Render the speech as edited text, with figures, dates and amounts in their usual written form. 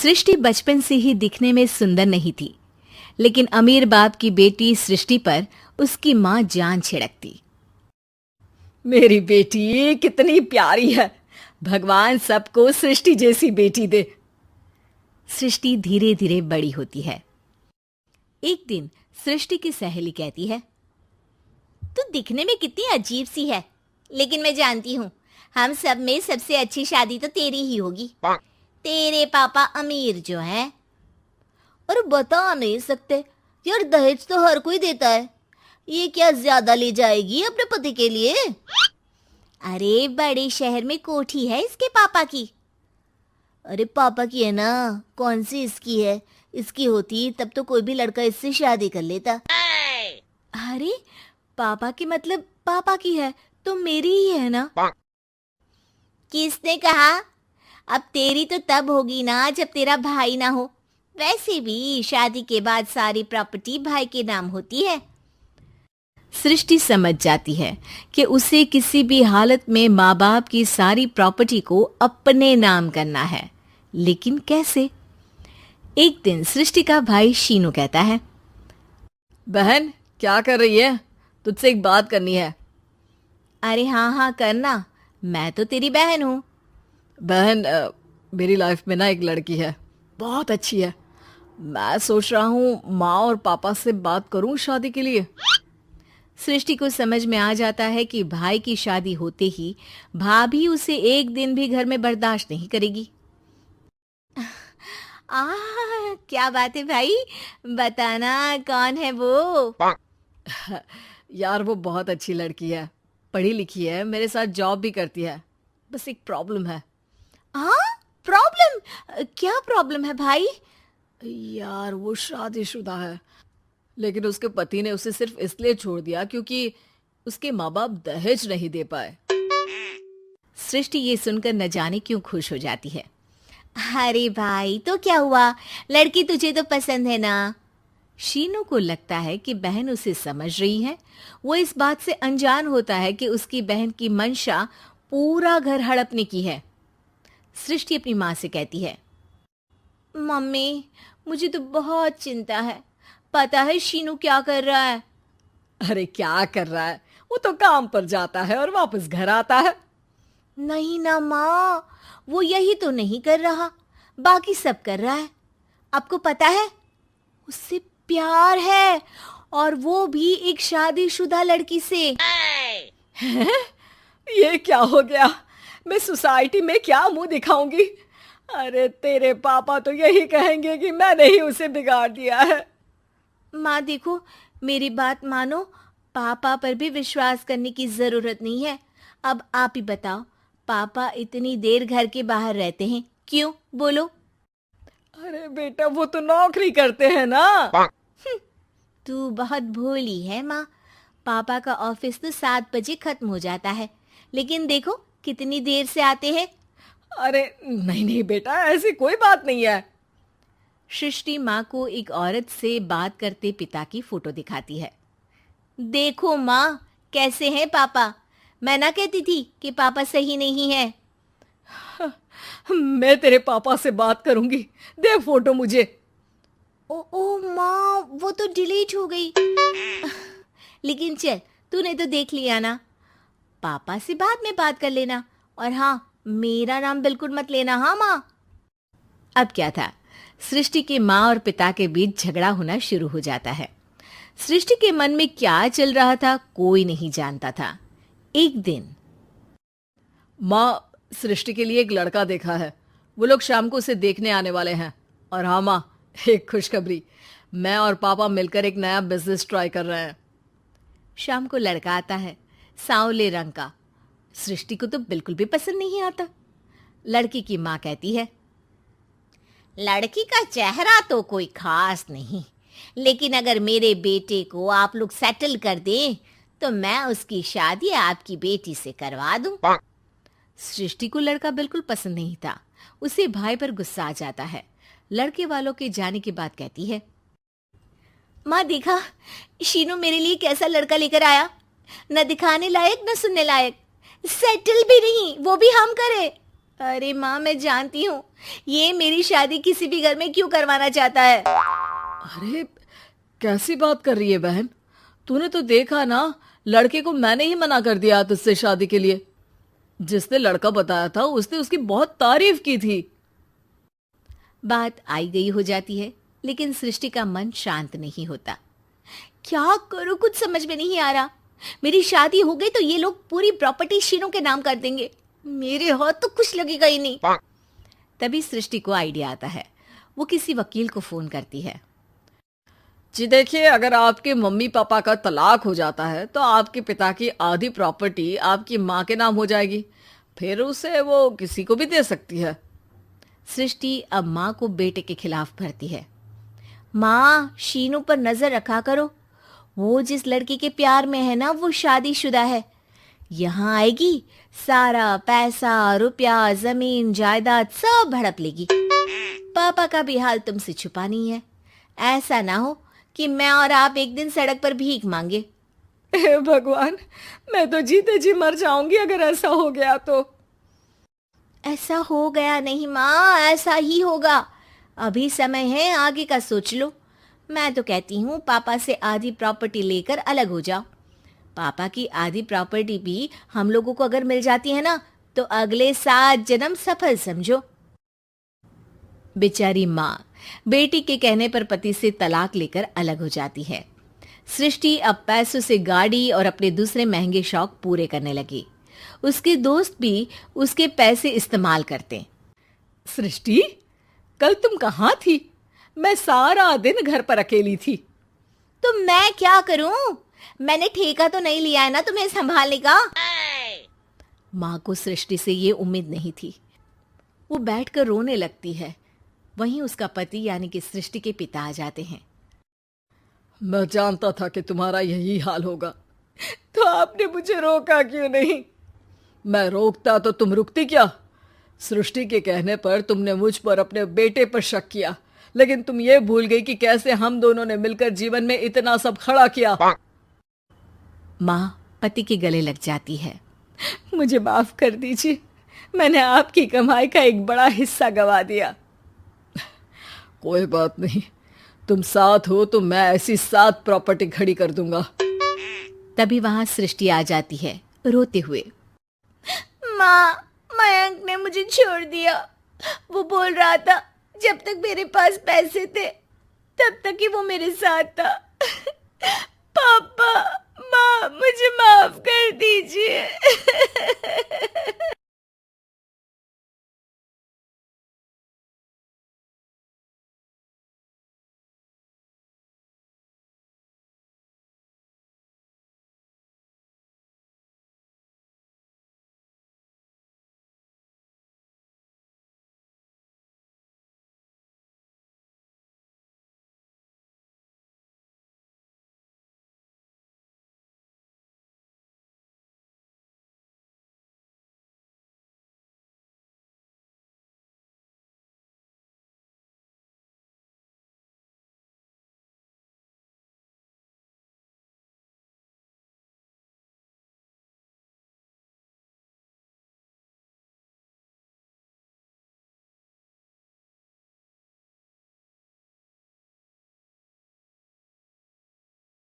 सृष्टि बचपन से ही दिखने में सुंदर नहीं थी, लेकिन अमीर बाप की बेटी सृष्टि पर उसकी माँ जान छिड़कती। मेरी बेटी कितनी प्यारी है, भगवान सबको सृष्टि जैसी बेटी दे। सृष्टि धीरे धीरे बड़ी होती है। एक दिन सृष्टि की सहेली कहती है, तू दिखने में कितनी अजीब सी है, लेकिन मैं जानती हूँ हम सब में सबसे अच्छी शादी तो तेरी ही होगी। तेरे पापा अमीर जो हैं। और बता नहीं सकते यार, दहेज तो हर कोई देता है, ये क्या ज्यादा ले जाएगी अपने पति के लिए? अरे बड़े शहर में कोठी है इसके पापा की। अरे पापा की है ना, कौन सी इसकी है? इसकी होती तब तो कोई भी लड़का इससे शादी कर लेता। अरे पापा की मतलब पापा की है तो मेरी ही है ना? किसने कहा? अब तेरी तो तब होगी ना जब तेरा भाई ना हो। वैसे भी शादी के बाद सारी प्रॉपर्टी भाई के नाम होती है। सृष्टि समझ जाती है कि उसे किसी भी हालत में माँ बाप की सारी प्रॉपर्टी को अपने नाम करना है, लेकिन कैसे? एक दिन सृष्टि का भाई शीनू कहता है, बहन क्या कर रही है? तुझसे एक बात करनी है। अरे हाँ करना, मैं तो तेरी बहन हूँ। बहन मेरी लाइफ में ना एक लड़की है, बहुत अच्छी है। मैं सोच रहा हूँ माँ और पापा से बात करूँ शादी के लिए। सृष्टि को समझ में आ जाता है कि भाई की शादी होते ही भाभी उसे एक दिन भी घर में बर्दाश्त नहीं करेगी। क्या बात है भाई, बताना कौन है वो? यार वो बहुत अच्छी लड़की है, पढ़ी लिखी है, मेरे साथ जॉब भी करती है। बस एक प्रॉब्लम है। प्रॉब्लम? क्या प्रॉब्लम है भाई? यार वो शादीशुदा है, लेकिन उसके पति ने उसे सिर्फ इसलिए छोड़ दिया क्योंकि उसके माँ बाप दहेज नहीं दे पाए। सृष्टि ये सुनकर न जाने क्यों खुश हो जाती है। अरे भाई तो क्या हुआ, लड़की तुझे तो पसंद है ना? शीनू को लगता है कि बहन उसे समझ रही है। वो इस बात से अनजान होता है कि उसकी बहन की मंशा पूरा घर हड़पने की है। सृष्टि अपनी माँ से कहती है, मम्मी मुझे तो बहुत चिंता है। पता है शीनू क्या कर रहा है? अरे क्या कर रहा है? वो तो काम पर जाता है और वापस घर आता है। नहीं ना माँ, वो यही तो नहीं कर रहा, बाकी सब कर रहा है। आपको पता है उससे प्यार है, और वो भी एक शादीशुदा लड़की से। ये क्या हो गया? मैं सोसाइटी में क्या मुंह दिखाऊंगी? अरे तेरे पापा तो यही कहेंगे कि मैंने ही उसे बिगाड़ दिया है। माँ देखो, मेरी बात मानो, पापा पर भी विश्वास करने की जरूरत नहीं है। अब आप ही बताओ, पापा इतनी देर घर के बाहर रहते हैं क्यों? बोलो। अरे बेटा वो तो नौकरी करते हैं ना। तू बहुत भोली है माँ। पापा का ऑफिस तो 7 बजे खत्म हो जाता है, लेकिन देखो कितनी देर से आते हैं। अरे नहीं बेटा, ऐसी कोई बात नहीं है। सृष्टि माँ को एक औरत से बात करते पिता की फोटो दिखाती है। देखो माँ कैसे हैं पापा। मैं ना कहती थी कि पापा सही नहीं है। मैं तेरे पापा से बात करूंगी, दे फोटो मुझे। ओ माँ, वो तो डिलीट हो गई। लेकिन चल, तूने तो देख लिया ना। पापा से बाद में बात कर लेना, और हाँ मेरा नाम बिल्कुल मत लेना। हाँ माँ। अब क्या था, सृष्टि के माँ और पिता के बीच झगड़ा होना शुरू हो जाता है। सृष्टि के मन में क्या चल रहा था कोई नहीं जानता था। एक दिन, माँ सृष्टि के लिए एक लड़का देखा है, वो लोग शाम को उसे देखने आने वाले हैं। और हाँ माँ, एक खुशखबरी, मैं और पापा मिलकर एक नया बिजनेस ट्राई कर रहे हैं। शाम को लड़का आता है, सांवले रंग का। सृष्टि को तो बिल्कुल भी पसंद नहीं आता। लड़की की माँ कहती है, लड़की का चेहरा तो कोई खास नहीं, लेकिन अगर मेरे बेटे को आप लोग सेटल कर दें तो मैं उसकी शादी आपकी बेटी से करवा दूं। सृष्टि को लड़का बिल्कुल पसंद नहीं था। उसे भाई पर गुस्सा आ जाता है। लड़के वालों के जाने के बाद कहती है, माँ देखा शीनू मेरे लिए कैसा लड़का लेकर आया, न दिखाने लायक न सुनने लायक, सेटल भी नहीं, वो भी हम करे। अरे माँ, मैं जानती हूँ ये मेरी शादी किसी भी घर में क्यों करवाना चाहता है। अरे कैसी बात कर रही है बहन, तूने तो देखा ना, लड़के को मैंने ही मना कर दिया तुझसे शादी के लिए। जिसने लड़का बताया था उसने उसकी बहुत तारीफ की थी। बात आई गई हो जाती है, लेकिन सृष्टि का मन शांत नहीं होता। क्या करूं, कुछ समझ में नहीं आ रहा। मेरी शादी हो गई तो ये लोग पूरी प्रॉपर्टी शीनू के नाम कर देंगे, मेरे हाथ तो कुछ लगेगा ही नहीं। तभी सृष्टि को आइडिया आता है। वो किसी वकील को फोन करती है। जी देखिए, अगर आपके मम्मी पापा का तलाक हो जाता है तो आपके पिता की आधी प्रॉपर्टी आपकी माँ के नाम हो जाएगी, फिर उसे वो किसी को भी दे सकती है। सृष्टि अब माँ को बेटे के खिलाफ भरती है। माँ, शीनू पर नजर रखा करो, वो जिस लड़की के प्यार में है ना वो शादीशुदा है। यहाँ आएगी, सारा पैसा रुपया जमीन जायदाद सब हड़प लेगी। पापा का भी हाल तुमसे छुपा नहीं है। ऐसा ना हो कि मैं और आप एक दिन सड़क पर भीख मांगे। हे भगवान, मैं तो जीते जी मर जाऊंगी अगर ऐसा हो गया तो। ऐसा हो गया नहीं माँ, ऐसा ही होगा। अभी समय है, आगे का सोच लो। मैं तो कहती हूँ पापा से आधी प्रॉपर्टी लेकर अलग हो जाओ। पापा की आधी प्रॉपर्टी भी हम लोगों को अगर मिल जाती है ना तो अगले 7 जन्म सफल समझो। बेचारी माँ बेटी के कहने पर पति से तलाक लेकर अलग हो जाती है। सृष्टि अब पैसों से गाड़ी और अपने दूसरे महंगे शौक पूरे करने लगी। उसके दोस्त भी उसके पैसे इस्तेमाल करते। सृष्टि, कल तुम कहाँ थी? मैं सारा दिन घर पर अकेली थी। तो मैं क्या करूं? मैंने ठेका तो नहीं लिया है ना तुम्हें संभालने का। माँ को सृष्टि से ये उम्मीद नहीं थी। वो बैठकर रोने लगती है। वहीं उसका पति यानी कि सृष्टि के पिता आ जाते हैं। मैं जानता था कि तुम्हारा यही हाल होगा, तो आपने मुझे रोका क्यों नहीं? मैं रोकता तो तुम रुकती क्या? सृष्टि के कहने पर तुमने मुझ पर अपने बेटे पर शक किया, लेकिन तुम ये भूल गई कि कैसे हम दोनों ने मिलकर जीवन में इतना सब खड़ा किया। माँ पति के गले लग जाती है। मुझे माफ कर दीजिए, मैंने आपकी कमाई का एक बड़ा हिस्सा गवा दिया। कोई बात नहीं, तुम साथ हो तो मैं ऐसी 7 प्रॉपर्टी खड़ी कर दूंगा। तभी वहां सृष्टि आ जाती है रोते हुए। माँ, मयंक ने मुझे छोड़ दिया। वो बोल रहा था जब तक मेरे पास पैसे थे तब तक ही वो मेरे साथ था। पापा, माँ, मुझे माफ कर दीजिए।